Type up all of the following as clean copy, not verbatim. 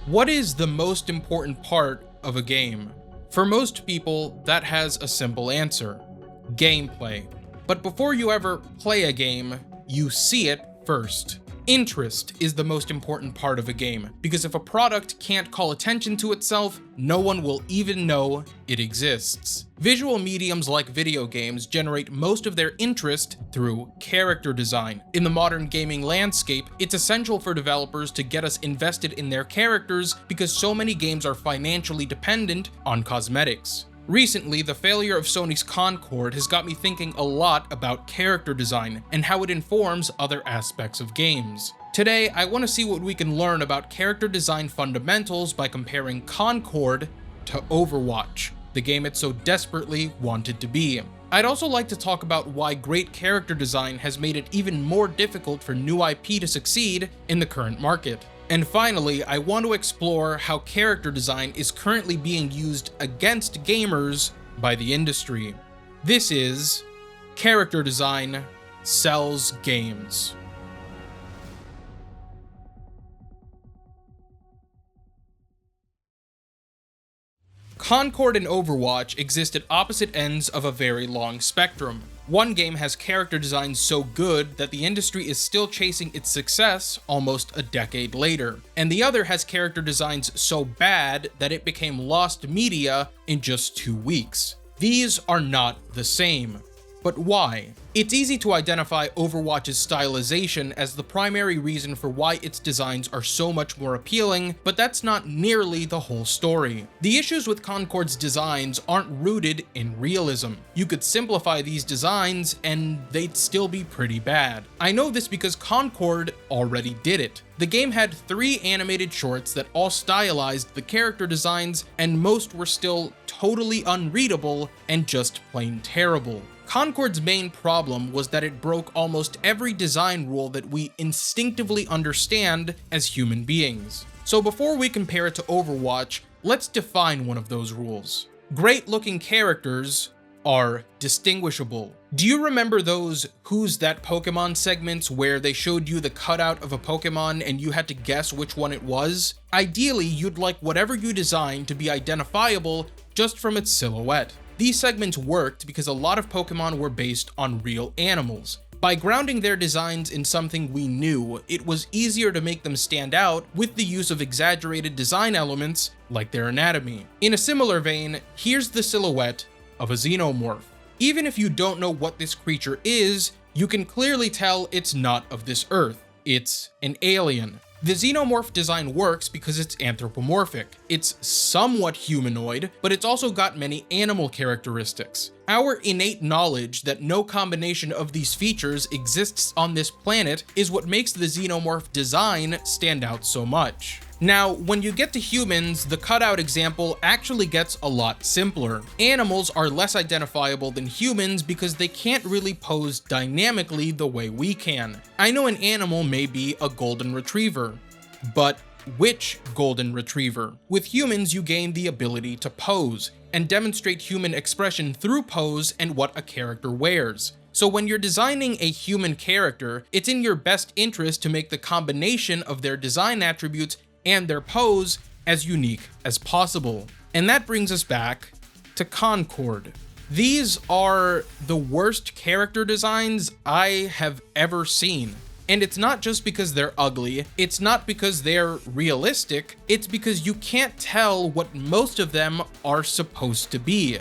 What is the most important part of a game? For most people, that has a simple answer: gameplay. But before you ever play a game, you see it first. Interest is the most important part of a game, because if a product can't call attention to itself, no one will even know it exists. Visual mediums like video games generate most of their interest through character design. In the modern gaming landscape, it's essential for developers to get us invested in their characters because so many games are financially dependent on cosmetics. Recently, the failure of Sony's Concord has got me thinking a lot about character design and how it informs other aspects of games. Today, I want to see what we can learn about character design fundamentals by comparing Concord to Overwatch, the game it so desperately wanted to be. I'd also like to talk about why great character design has made it even more difficult for new IP to succeed in the current market. And finally, I want to explore how character design is currently being used against gamers by the industry. This is Character Design Sells Games. Concord and Overwatch exist at opposite ends of a very long spectrum. One game has character design so good that the industry is still chasing its success almost a decade later, and the other has character designs so bad that it became lost media in just 2 weeks. These are not the same. But why? It's easy to identify Overwatch's stylization as the primary reason for why its designs are so much more appealing, but that's not nearly the whole story. The issues with Concord's designs aren't rooted in realism. You could simplify these designs and they'd still be pretty bad. I know this because Concord already did it. The game had 3 animated shorts that all stylized the character designs, and most were still totally unreadable and just plain terrible. Concord's main problem was that it broke almost every design rule that we instinctively understand as human beings. So before we compare it to Overwatch, let's define one of those rules. Great-looking characters are distinguishable. Do you remember those Who's That Pokemon segments where they showed you the cutout of a Pokemon and you had to guess which one it was? Ideally, you'd like whatever you design to be identifiable just from its silhouette. These segments worked because a lot of Pokemon were based on real animals. By grounding their designs in something we knew, it was easier to make them stand out with the use of exaggerated design elements like their anatomy. In a similar vein, here's the silhouette of a xenomorph. Even if you don't know what this creature is, you can clearly tell it's not of this Earth. It's an alien. The xenomorph design works because it's anthropomorphic. It's somewhat humanoid, but it's also got many animal characteristics. Our innate knowledge that no combination of these features exists on this planet is what makes the xenomorph design stand out so much. Now, when you get to humans, the cutout example actually gets a lot simpler. Animals are less identifiable than humans because they can't really pose dynamically the way we can. I know an animal may be a golden retriever, but which golden retriever? With humans, you gain the ability to pose and demonstrate human expression through pose and what a character wears. So when you're designing a human character, it's in your best interest to make the combination of their design attributes and their pose as unique as possible. And that brings us back to Concord. These are the worst character designs I have ever seen. And it's not just because they're ugly, it's not because they're realistic, it's because you can't tell what most of them are supposed to be.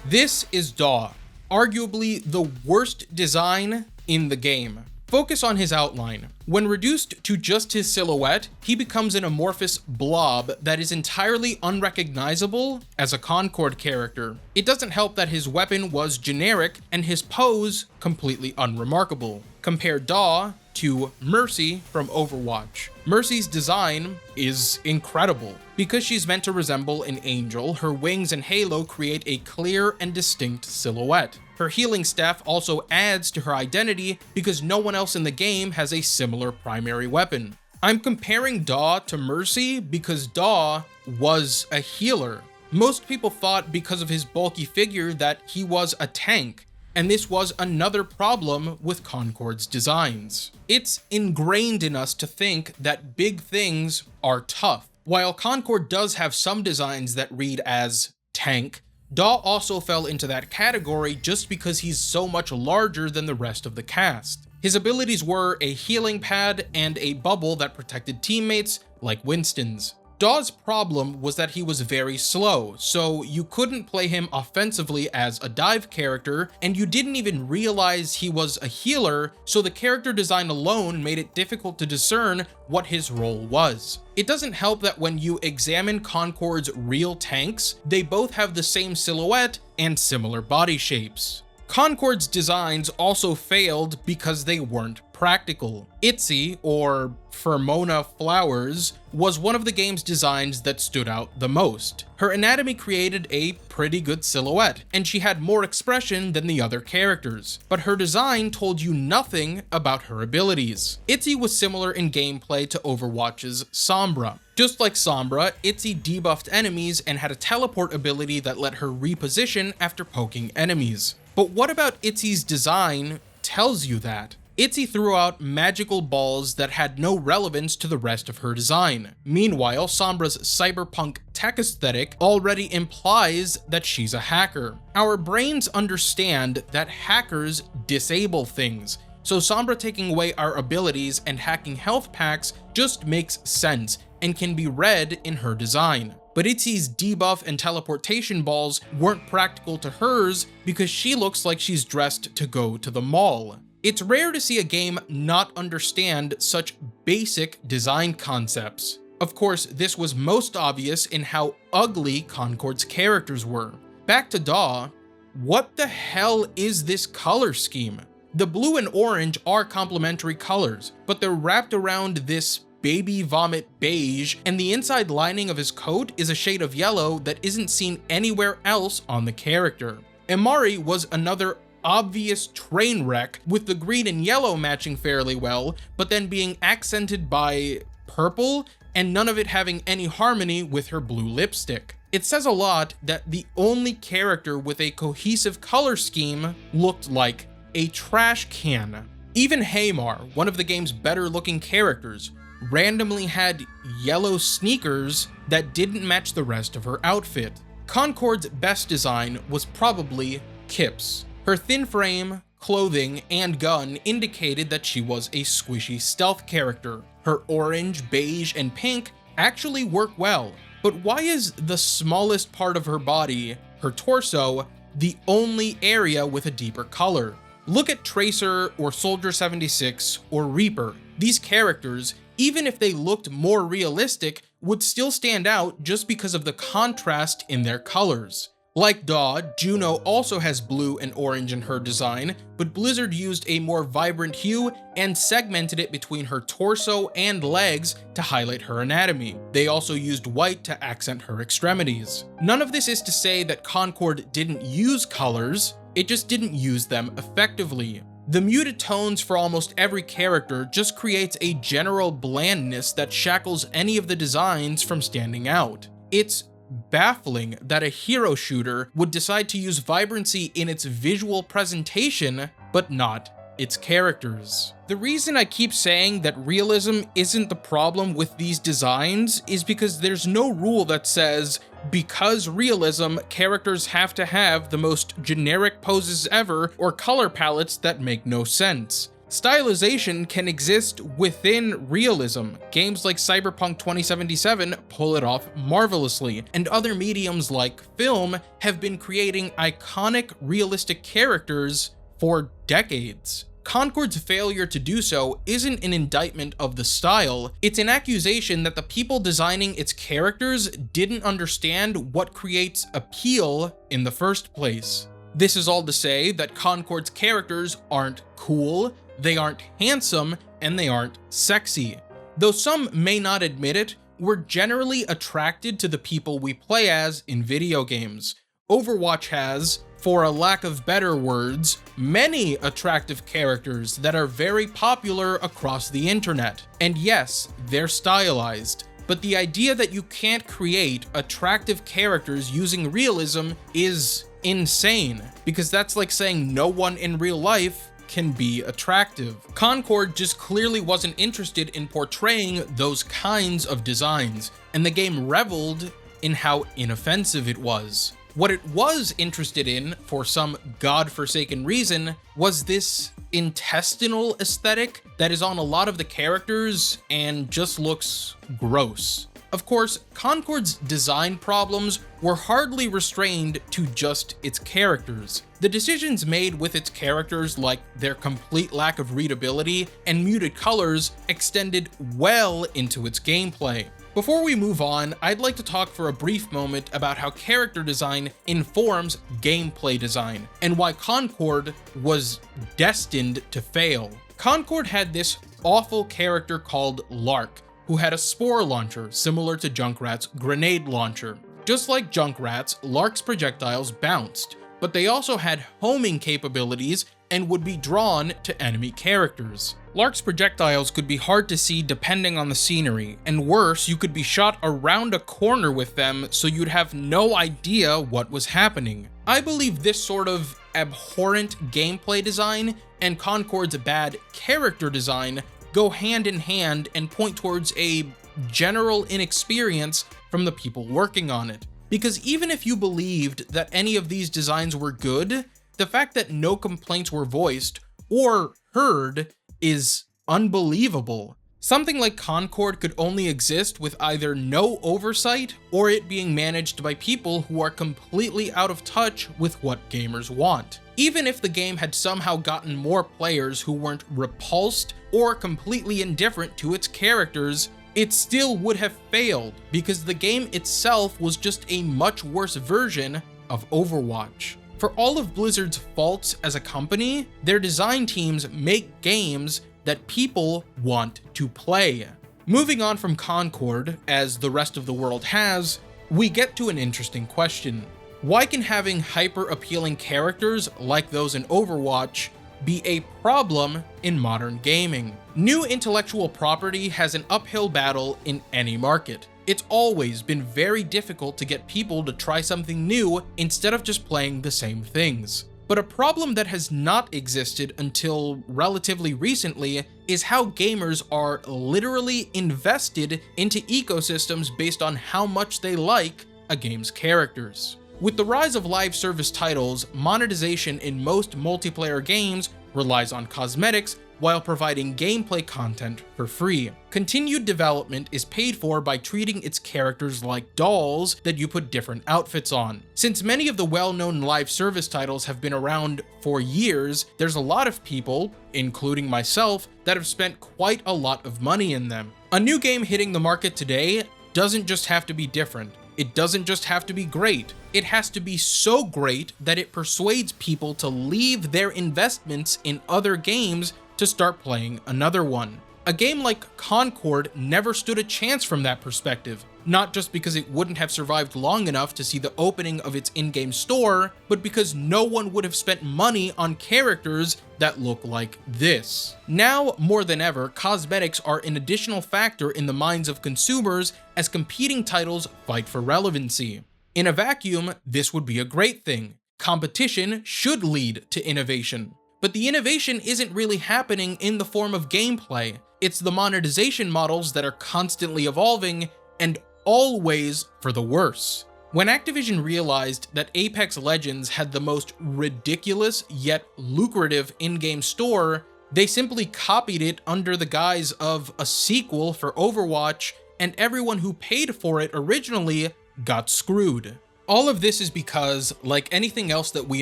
This is Daw, arguably the worst design in the game. Focus on his outline. When reduced to just his silhouette, he becomes an amorphous blob that is entirely unrecognizable as a Concord character. It doesn't help that his weapon was generic and his pose completely unremarkable. Compare Daw to Mercy from Overwatch. Mercy's design is incredible. Because she's meant to resemble an angel, her wings and halo create a clear and distinct silhouette. Her healing staff also adds to her identity because no one else in the game has a similar primary weapon. I'm comparing Daw to Mercy because Daw was a healer. Most people thought because of his bulky figure that he was a tank, and this was another problem with Concord's designs. It's ingrained in us to think that big things are tough. While Concord does have some designs that read as tank, Daw also fell into that category just because he's so much larger than the rest of the cast. His abilities were a healing pad and a bubble that protected teammates, like Winston's. Daw's problem was that he was very slow, so you couldn't play him offensively as a dive character, and you didn't even realize he was a healer, so the character design alone made it difficult to discern what his role was. It doesn't help that when you examine Concord's real tanks, they both have the same silhouette and similar body shapes. Concord's designs also failed because they weren't practical. Itzy, or Fermona Flowers, was one of the game's designs that stood out the most. Her anatomy created a pretty good silhouette, and she had more expression than the other characters, but her design told you nothing about her abilities. Itzy was similar in gameplay to Overwatch's Sombra. Just like Sombra, Itzy debuffed enemies and had a teleport ability that let her reposition after poking enemies. But what about Itzy's design tells you that? Itzy threw out magical balls that had no relevance to the rest of her design. Meanwhile, Sombra's cyberpunk tech aesthetic already implies that she's a hacker. Our brains understand that hackers disable things, so Sombra taking away our abilities and hacking health packs just makes sense and can be read in her design. But Itzy's debuff and teleportation balls weren't practical to hers because she looks like she's dressed to go to the mall. It's rare to see a game not understand such basic design concepts. Of course, this was most obvious in how ugly Concord's characters were. Back to Daw, what the hell is this color scheme? The blue and orange are complementary colors, but they're wrapped around this baby vomit beige, and the inside lining of his coat is a shade of yellow that isn't seen anywhere else on the character. Emari was another obvious train wreck, with the green and yellow matching fairly well, but then being accented by purple, and none of it having any harmony with her blue lipstick. It says a lot that the only character with a cohesive color scheme looked like a trash can. Even Haymar, one of the game's better looking characters, randomly had yellow sneakers that didn't match the rest of her outfit. Concord's best design was probably Kip's. Her thin frame, clothing, and gun indicated that she was a squishy stealth character. Her orange, beige, and pink actually work well, but why is the smallest part of her body, her torso, the only area with a deeper color? Look at Tracer or Soldier 76 or Reaper. These characters, even if they looked more realistic, would still stand out just because of the contrast in their colors. Like Daw, Juno also has blue and orange in her design, but Blizzard used a more vibrant hue and segmented it between her torso and legs to highlight her anatomy. They also used white to accent her extremities. None of this is to say that Concord didn't use colors, it just didn't use them effectively. The muted tones for almost every character just creates a general blandness that shackles any of the designs from standing out. It's baffling that a hero shooter would decide to use vibrancy in its visual presentation, but not its characters. The reason I keep saying that realism isn't the problem with these designs is because there's no rule that says, because realism, characters have to have the most generic poses ever or color palettes that make no sense. Stylization can exist within realism. Games like Cyberpunk 2077 pull it off marvelously, and other mediums like film have been creating iconic realistic characters for decades. Concord's failure to do so isn't an indictment of the style, it's an accusation that the people designing its characters didn't understand what creates appeal in the first place. This is all to say that Concord's characters aren't cool, they aren't handsome, and they aren't sexy. Though some may not admit it, we're generally attracted to the people we play as in video games. Overwatch has, for a lack of better words, many attractive characters that are very popular across the internet. And yes, they're stylized, but the idea that you can't create attractive characters using realism is insane, because that's like saying no one in real life can be attractive. Concord just clearly wasn't interested in portraying those kinds of designs, and the game reveled in how inoffensive it was. What it was interested in, for some godforsaken reason, was this intestinal aesthetic that is on a lot of the characters and just looks gross. Of course, Concord's design problems were hardly restrained to just its characters. The decisions made with its characters, like their complete lack of readability and muted colors, extended well into its gameplay. Before we move on, I'd like to talk for a brief moment about how character design informs gameplay design, and why Concord was destined to fail. Concord had this awful character called Lark, who had a spore launcher similar to Junkrat's grenade launcher. Just like Junkrat's, Lark's projectiles bounced, but they also had homing capabilities and would be drawn to enemy characters. Lark's projectiles could be hard to see depending on the scenery, and worse, you could be shot around a corner with them so you'd have no idea what was happening. I believe this sort of abhorrent gameplay design and Concord's bad character design go hand in hand and point towards a general inexperience from the people working on it. Because even if you believed that any of these designs were good, the fact that no complaints were voiced or heard is unbelievable. Something like Concord could only exist with either no oversight or it being managed by people who are completely out of touch with what gamers want. Even if the game had somehow gotten more players who weren't repulsed or completely indifferent to its characters, it still would have failed because the game itself was just a much worse version of Overwatch. For all of Blizzard's faults as a company, their design teams make games that people want to play. Moving on from Concord, as the rest of the world has, we get to an interesting question. Why can having hyper-appealing characters like those in Overwatch be a problem in modern gaming? New intellectual property has an uphill battle in any market. It's always been very difficult to get people to try something new instead of just playing the same things. But a problem that has not existed until relatively recently is how gamers are literally invested into ecosystems based on how much they like a game's characters. With the rise of live service titles, monetization in most multiplayer games relies on cosmetics while providing gameplay content for free. Continued development is paid for by treating its characters like dolls that you put different outfits on. Since many of the well-known live service titles have been around for years, there's a lot of people, including myself, that have spent quite a lot of money in them. A new game hitting the market today doesn't just have to be different. It doesn't just have to be great. It has to be so great that it persuades people to leave their investments in other games to start playing another one. A game like Concord never stood a chance from that perspective, not just because it wouldn't have survived long enough to see the opening of its in-game store, but because no one would have spent money on characters that look like this. Now, more than ever, cosmetics are an additional factor in the minds of consumers as competing titles fight for relevancy. In a vacuum, this would be a great thing. Competition should lead to innovation. But the innovation isn't really happening in the form of gameplay. It's the monetization models that are constantly evolving and always for the worse. When Activision realized that Apex Legends had the most ridiculous yet lucrative in-game store, they simply copied it under the guise of a sequel for Overwatch, and everyone who paid for it originally got screwed. All of this is because, like anything else that we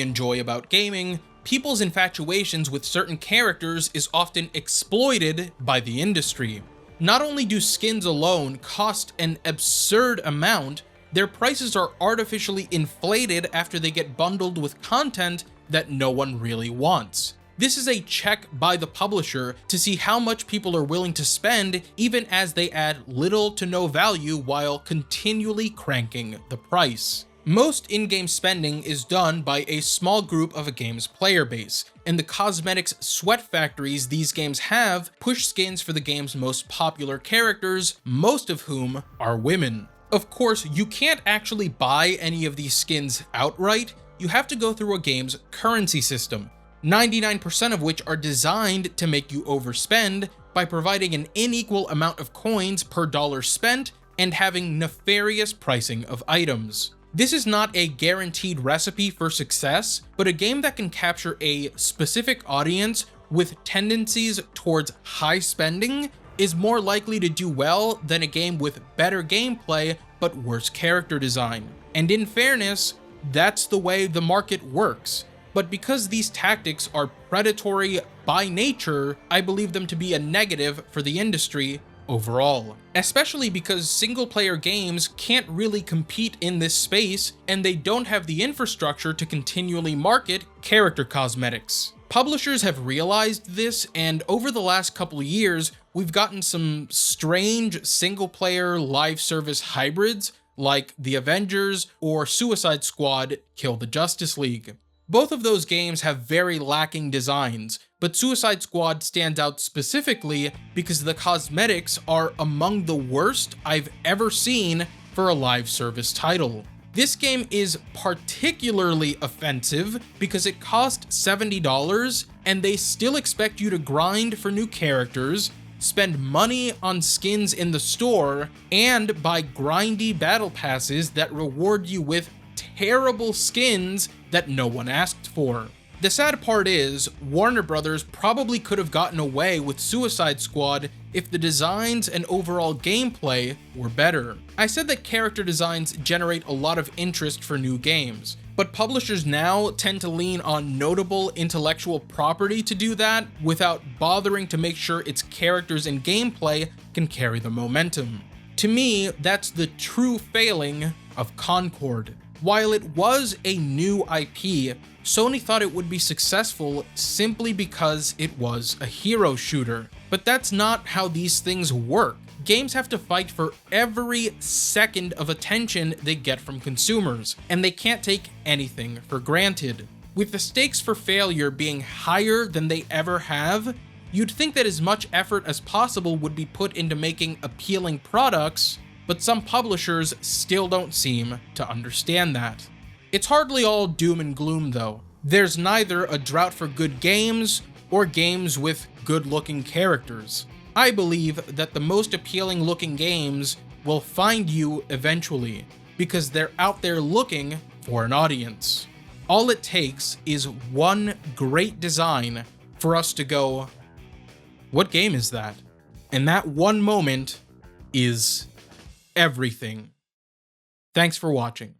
enjoy about gaming, people's infatuations with certain characters is often exploited by the industry. Not only do skins alone cost an absurd amount, their prices are artificially inflated after they get bundled with content that no one really wants. This is a check by the publisher to see how much people are willing to spend, even as they add little to no value while continually cranking the price. Most in-game spending is done by a small group of a game's player base, and the cosmetics sweat factories these games have push skins for the game's most popular characters, most of whom are women. Of course, you can't actually buy any of these skins outright. You have to go through a game's currency system, 99% of which are designed to make you overspend by providing an unequal amount of coins per dollar spent and having nefarious pricing of items. This is not a guaranteed recipe for success, but a game that can capture a specific audience with tendencies towards high spending is more likely to do well than a game with better gameplay but worse character design. And in fairness, that's the way the market works. But because these tactics are predatory by nature, I believe them to be a negative for the industry overall. Especially because single-player games can't really compete in this space, and they don't have the infrastructure to continually market character cosmetics. Publishers have realized this, and over the last couple years, we've gotten some strange single-player live service hybrids like The Avengers or Suicide Squad: Kill the Justice League. Both of those games have very lacking designs, but Suicide Squad stands out specifically because the cosmetics are among the worst I've ever seen for a live service title. This game is particularly offensive because it cost $70 and they still expect you to grind for new characters, spend money on skins in the store, and buy grindy battle passes that reward you with terrible skins that no one asked for. The sad part is, Warner Brothers probably could have gotten away with Suicide Squad if the designs and overall gameplay were better. I said that character designs generate a lot of interest for new games, but publishers now tend to lean on notable intellectual property to do that without bothering to make sure its characters and gameplay can carry the momentum. To me, that's the true failing of Concord. While it was a new IP, Sony thought it would be successful simply because it was a hero shooter. But that's not how these things work. Games have to fight for every second of attention they get from consumers, and they can't take anything for granted. With the stakes for failure being higher than they ever have, you'd think that as much effort as possible would be put into making appealing products, but some publishers still don't seem to understand that. It's hardly all doom and gloom though. There's neither a drought for good games or games with good-looking characters. I believe that the most appealing looking games will find you eventually, because they're out there looking for an audience. All it takes is one great design for us to go, what game is that? And that one moment is everything. Thanks for watching.